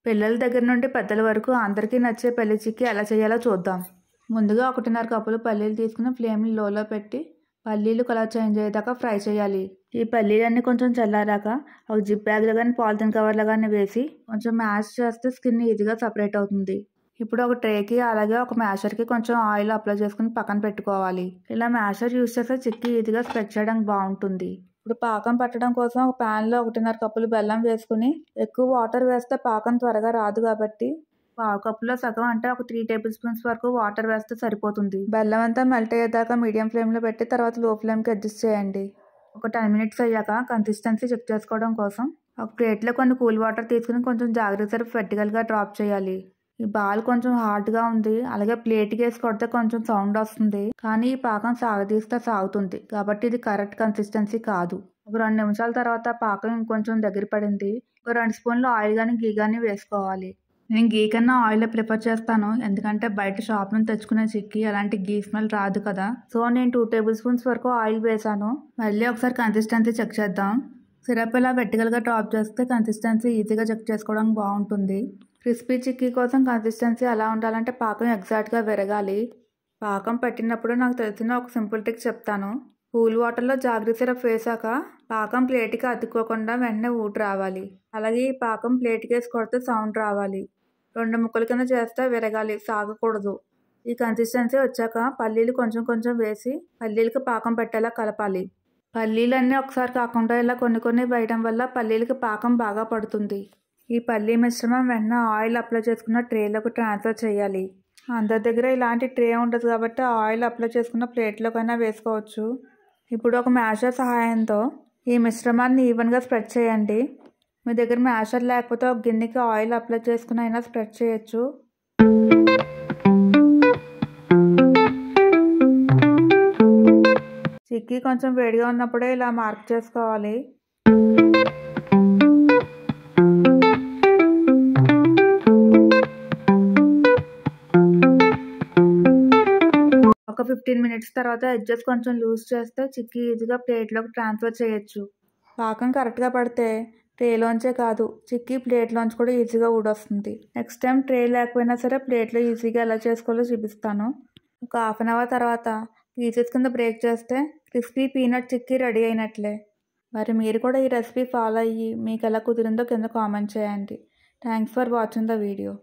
పిల్లల దగ్గర నుండి పెద్దల వరకు అందరికీ నచ్చే పల్లి చిక్కీ ఎలా చేయాలో చూద్దాం. ముందుగా 1.5 కప్పులు పల్లీలు తీసుకుని ఫ్లేమ్ని లోలో పెట్టి పల్లీలు కలర్ చేంజ్ అయ్యేదాకా ఫ్రై చేయాలి. ఈ పల్లీలన్నీ కొంచెం చల్లారాక ఒక జిప్ బ్యాగ్లో కానీ పాలిథిన్ కవర్లో కానీ వేసి కొంచెం మ్యాష్ చేస్తే స్కిన్ ఈజీగా సపరేట్ అవుతుంది. ఇప్పుడు ఒక ట్రేకి అలాగే ఒక మ్యాషర్కి కొంచెం ఆయిల్ అప్లై చేసుకుని పక్కన పెట్టుకోవాలి. ఇలా మ్యాషర్ యూస్ చేస్తే చిక్కీ ఈజీగా స్ప్రెడ్ చేయడానికి బాగుంటుంది. ఇప్పుడు పాకం పట్టడం కోసం ఒక ప్యాన్లో 1.5 కప్పులు బెల్లం వేసుకుని ఎక్కువ వాటర్ వేస్తే పాకం త్వరగా రాదు కాబట్టి 1/2 కప్పులో సగం అంటే ఒక 3 టేబుల్ స్పూన్స్ వరకు వాటర్ వేస్తే సరిపోతుంది. బెల్లం అంతా మెల్ట్ అయ్యేదాకా మీడియం ఫ్లేమ్లో పెట్టి తర్వాత లో ఫ్లేమ్కి అడ్జస్ట్ చేయండి. ఒక 10 మినిట్స్ అయ్యాక కన్సిస్టెన్సీ చెక్ చేసుకోవడం కోసం ఒక ప్లేట్లో కొన్ని కూల్ వాటర్ తీసుకుని కొంచెం జాగ్రత్త సిరప్ వెర్టికల్గా డ్రాప్ చేయాలి. ఈ బాల్ కొంచెం హార్డ్గా ఉంది, అలాగే ప్లేట్కి వేసి కొడితే కొంచెం సౌండ్ వస్తుంది, కానీ ఈ పాకం సాగదీస్తే సాగుతుంది కాబట్టి ఇది కరెక్ట్ కన్సిస్టెన్సీ కాదు. ఒక 2 నిమిషాల తర్వాత పాకం ఇంకొంచెం దగ్గర పడింది. ఒక 2 స్పూన్లు ఆయిల్ కానీ గీ కానీ వేసుకోవాలి. నేను గీ కన్నా ఆయిల్ ప్రిఫర్ చేస్తాను, ఎందుకంటే బయట షాప్ నుంచి తెచ్చుకునే చిక్కీ అలాంటి గీ స్మెల్ రాదు కదా. సో నేను 2 టేబుల్ స్పూన్స్ వరకు ఆయిల్ వేసాను. మళ్ళీ ఒకసారి కన్సిస్టెన్సీ చెక్ చేద్దాం. సిరప్ ఇలా వెర్టికల్గా డ్రాప్ చేస్తే కన్సిస్టెన్సీ ఈజీగా చెక్ చేసుకోవడానికి బాగుంటుంది. క్రిస్పీ చిక్కీ కోసం కన్సిస్టెన్సీ ఎలా ఉండాలంటే పాకం ఎగ్జాక్ట్గా విరగాలి. పాకం పట్టినప్పుడు నాకు తెలిసిన ఒక సింపుల్ ట్రిక్ చెప్తాను. కూల్ వాటర్లో జాగ్రీ సిరప్ వేసాక పాకం ప్లేట్కి అతుక్కోకుండా వెంటనే ఊటి రావాలి. అలాగే ఈ పాకం ప్లేట్కి వేసి కొడితే సౌండ్ రావాలి. 2 ముక్కల కింద చేస్తే విరగాలి, సాగకూడదు. ఈ కన్సిస్టెన్సీ వచ్చాక పల్లీలు కొంచెం కొంచెం వేసి పల్లీలకి పాకం పెట్టేలా కలపాలి. పల్లీలన్నీ ఒకసారి కాకుండా ఇలా కొన్ని వేయడం వల్ల పల్లీలకి పాకం బాగా పడుతుంది. ఈ పల్లీ మిశ్రమం వెంటనే ఆయిల్ అప్లై చేసుకున్న ట్రేలోకి ట్రాన్స్ఫర్ చేయాలి. అందరి దగ్గర ఇలాంటి ట్రే ఉండదు కాబట్టి ఆయిల్ అప్లై చేసుకున్న ప్లేట్లోకైనా వేసుకోవచ్చు. ఇప్పుడు ఒక మ్యాషర్ సహాయంతో ఈ మిశ్రమాన్ని ఈవెన్గా స్ప్రెడ్ చేయండి. మీ దగ్గర మ్యాషర్ లేకపోతే ఒక గిన్నెకి ఆయిల్ అప్లై చేసుకుని అయినా స్ప్రెడ్ చేయొచ్చు. చిక్కీ కొంచెం వేడిగా ఉన్నప్పుడే ఇలా మార్క్ చేసుకోవాలి. ఒక 15 మినిట్స్ తర్వాత ఎడ్జెస్ కొంచెం లూజ్ చేస్తే చిక్కీ ఈజీగా ప్లేట్లోకి ట్రాన్స్ఫర్ చేయొచ్చు. పాకం కరెక్ట్గా పడితే ట్రేలోంచే కాదు, చిక్కీ ప్లేట్లోంచి కూడా ఈజీగా ఊడొస్తుంది. నెక్స్ట్ టైం ట్రే లేకపోయినా సరే ప్లేట్లో ఈజీగా ఎలా చేసుకోవాలో చూపిస్తాను. ఒక 1/2 అవర్ తర్వాత పీసెస్ కింద బ్రేక్ చేస్తే క్రిస్పీ పీనట్ చిక్కీ రెడీ అయినట్లే. మరి మీరు కూడా ఈ రెసిపీ ఫాలో అయ్యి మీకు ఎలా కుదిరిందో కింద కామెంట్ చేయండి. Thanks for watching the video.